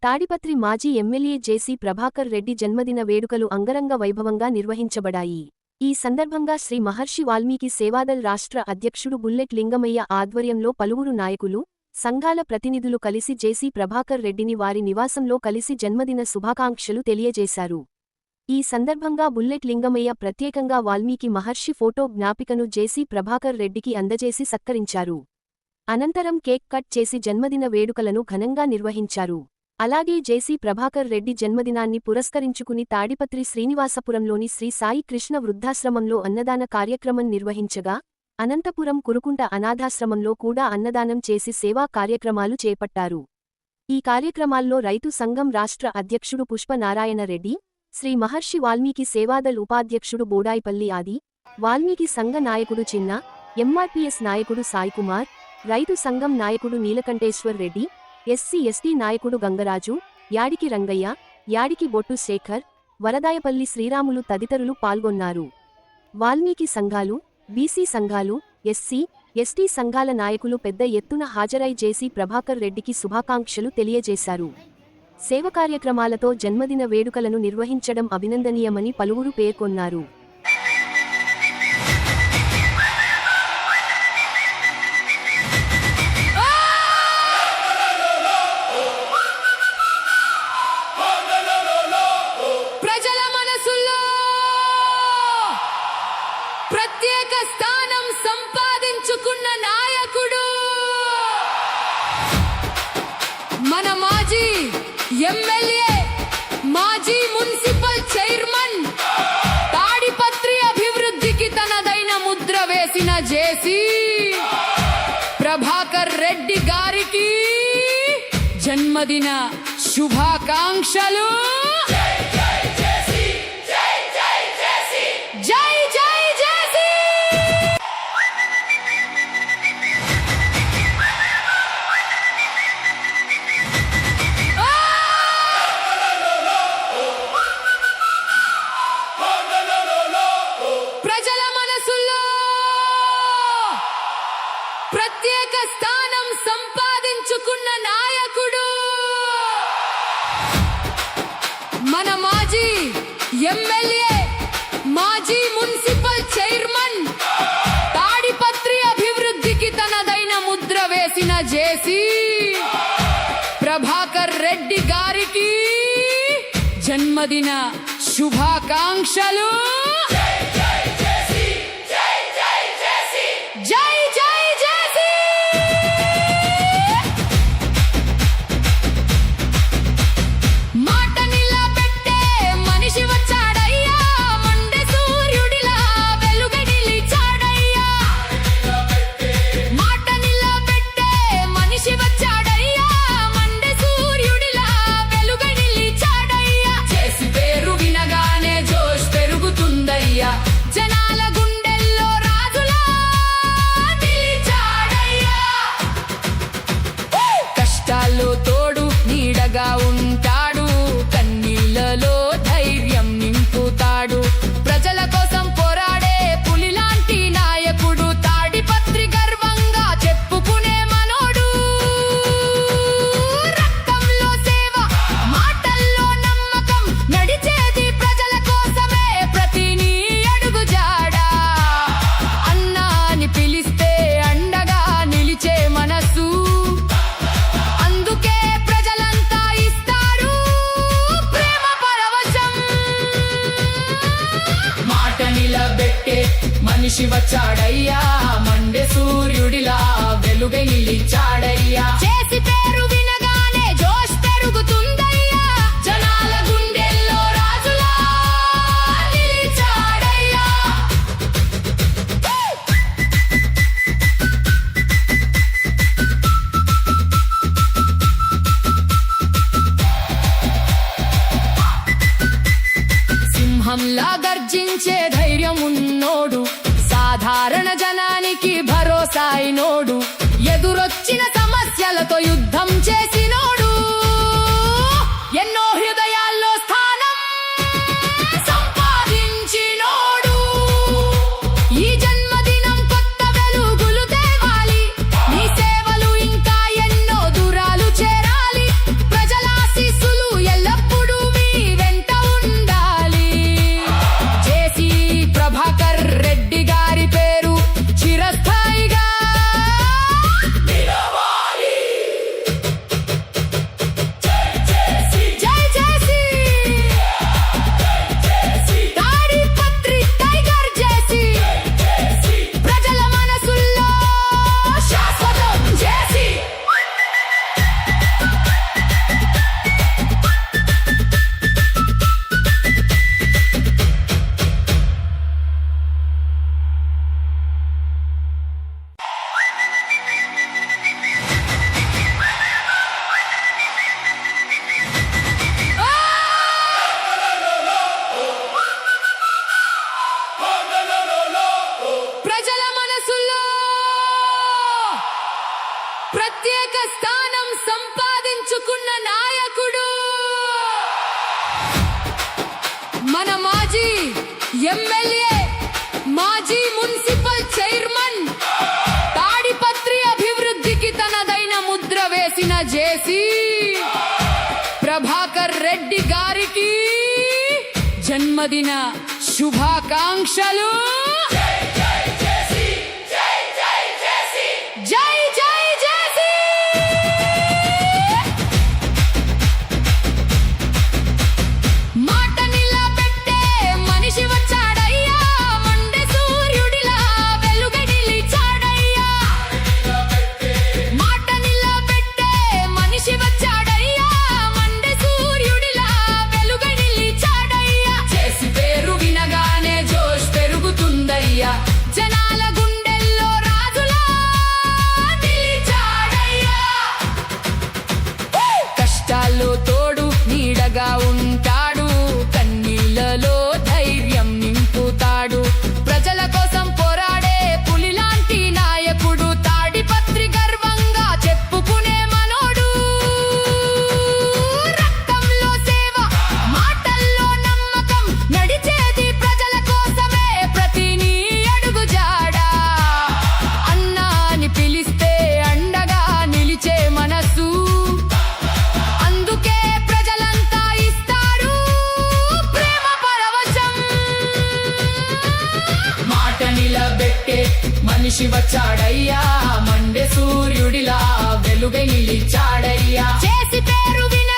తాడిపత్రి మాజీ ఎమ్మెల్యే జేసీ ప్రభాకర్ రెడ్డి జన్మదిన వేడుకలు అంగరంగ వైభవంగా నిర్వహించబడాయి. ఈ సందర్భంగా శ్రీ మహర్షి వాల్మీకి సేవాదల్ రాష్ట్ర అధ్యక్షుడు బుల్లెట్ లింగమయ్య ఆధ్వర్యంలో పలువురు నాయకులు, సంఘాల ప్రతినిధులు కలిసి జేసీ ప్రభాకర్ రెడ్డిని వారి నివాసంలో కలిసి జన్మదిన శుభాకాంక్షలు తెలియజేశారు. ఈ సందర్భంగా బుల్లెట్ లింగమయ్య ప్రత్యేకంగా వాల్మీకి మహర్షి ఫోటో జ్ఞాపికను జేసీ ప్రభాకర్ రెడ్డికి అందజేసి సత్కరించారు. అనంతరం కేక్ కట్ చేసి జన్మదిన వేడుకలను ఘనంగా నిర్వహించారు. అలాగే జేసీ ప్రభాకర్ రెడ్డి జన్మదినాన్ని పురస్కరించుకుని తాడిపత్రి శ్రీనివాసపురంలోని శ్రీ సాయి కృష్ణ వృద్ధాశ్రమంలో అన్నదాన కార్యక్రమం నిర్వహించగా, అనంతపురం కురుకుంట అనాథాశ్రమంలో కూడా అన్నదానం చేసి సేవా కార్యక్రమాలు చేపట్టారు. ఈ కార్యక్రమాల్లో రైతు సంఘం రాష్ట్ర అధ్యక్షుడు పుష్ప నారాయణరెడ్డి, శ్రీ మహర్షి వాల్మీకి సేవాదల్ ఉపాధ్యక్షుడు బోడాయిపల్లి ఆది, వాల్మీకి సంఘ నాయకుడు చిన్న, ఎంఆర్పీఎస్ నాయకుడు సాయికుమార్, రైతు సంఘం నాయకుడు నీలకంఠేశ్వర్ రెడ్డి, ఎస్సీ/ఎస్టీ నాయకుడు గంగరాజు, యాడికి రంగయ్య, యాడికి బొట్టు శేఖర్, వరదాయపల్లి శ్రీరాములు తదితరులు పాల్గొన్నారు. వాల్మీకి సంఘాలు, బీసీ సంఘాలు, ఎస్సీ/ఎస్టీ సంఘాల నాయకులు పెద్ద ఎత్తున హాజరై జేసీ ప్రభాకర్ రెడ్డికి శుభాకాంక్షలు తెలియజేశారు. సేవ కార్యక్రమాలతో జన్మదిన వేడుకలను నిర్వహించడం అభినందనీయమని పలువురు పేర్కొన్నారు. ప్రత్యేక స్థానం సంపాదించుకున్న నాయకుడు మన మాజీ ఎమ్మెల్యే, మాజీ మున్సిపల్ చైర్మన్, తాడిపత్రి అభివృద్ధికి తనదైన ముద్ర వేసిన జేసీ ప్రభాకర్ రెడ్డి గారికి జన్మదిన శుభాకాంక్షలు. ప్రత్యేక స్థానం సంపాదించుకున్న నాయకుడు మన మాజీ ఎమ్మెల్యే, మాజీ మున్సిపల్ చైర్మన్, తాడిపత్రి అభివృద్ధికి తనదైన ముద్ర వేసిన జేసీ ప్రభాకర్ రెడ్డి గారికి జన్మదిన శుభాకాంక్షలు. జనాల గుండెల్లో రాజులా నిలిచాడయ్యా. కష్టాల్లో తోడు నీడగా ఉంటాడు, కన్నీళ్లలో ధైర్యం నింపుతాడు. ప్రజల కోసం పోరాడే పులిలాంటి నాయకుడు, తాడిపత్రి గర్వంగా చెప్పుకునే మనోడు. రక్తంలో సేవ, మాటల్లో నమ్మకం, నడిచేది ప్రజల కోసమే. ప్రతి పిలిస్తే అండగా నిలిచే మనసు, అందుకే ప్రజలంతా ఇస్తారు ప్రేమ పరవశం. మాట నిలబెట్టే మనిషి వచ్చాడయ్యా, మండే సూర్యుడిలా వెలుగై నిలిచాడయ్యా. చేసి పేరు వినగానే జోష్ పెరుగుతుందయ్యా, జనాల గుండెల్లో రాజులా నిలిచాడయ్యా. సింహంలా గర్జించే ధైర్యం ఉన్నోడు, సాధారణ జనానికి భరోసా అయినోడు, ఎదురొచ్చిన సమస్యలతో యుద్ధం చేసినోడు, ఎన్నో హృదయాల్లో స్థానం సంపాదించినోడు. ఈ జన్మదినం కొత్త వెలుగులు తేవాలి, నీ సేవలు ఇంకా ఎన్నో దూరాలు చేరాలి. ప్రజల ఆశీస్సులు ప్రత్యేక స్థానం సంపాదించుకున్న నాయకుడు మన మాజీ ఎమ్మెల్యే, మాజీ మున్సిపల్ చైర్మన్, తాడిపత్రి అభివృద్ధికి తనదైన ముద్ర వేసిన జేసీ ప్రభాకర్ రెడ్డి గారికి జన్మదిన శుభాకాంక్షలు. జై జై జేసీ. మాట నిలబెట్టే మనిషి వచ్చాడయ్యా, మండే సూర్యుడిలా వెలుగై నిలిచాడయ్యా. మాట నిలబెట్టే మనిషి వచ్చాడయ్యా, మండే సూర్యుడిలా వెలుగై నిలిచాడయ్యా. జేసీ పేరు వినగానే జోష్ పెరుగుతుందయ్యా, జనాల గుండెల్లో రాజులా నిలిచాడయ్యా. కష్టాల్లో తోడు నీడగా ఉంటాడు, కన్నీళ్లలో ధైర్యం నింపుతాడు. ప్రజల కోసం పోరాడే పులిలాంటి నాయకుడు, తాడిపత్రి గర్వంగా చెప్పుకునే మనోడు. రక్తంలో సేవ, మాటల్లో నమ్మకం, నడిచేది ప్రజల కోసమే ప్రతి నీ అడుగు జాడా. అన్నా అని పిలిస్తే అండగా నిలిచే మనసు, అందుకే ప్రజలంతా ఇస్తారు ప్రేమ పరవశం. మాట నిలబెట్టే మనిషి వచ్చాడయ్యా, మండే సూర్యుడిలా వెలుగై నిలిచాడయ్యా. చేసి పేరు విన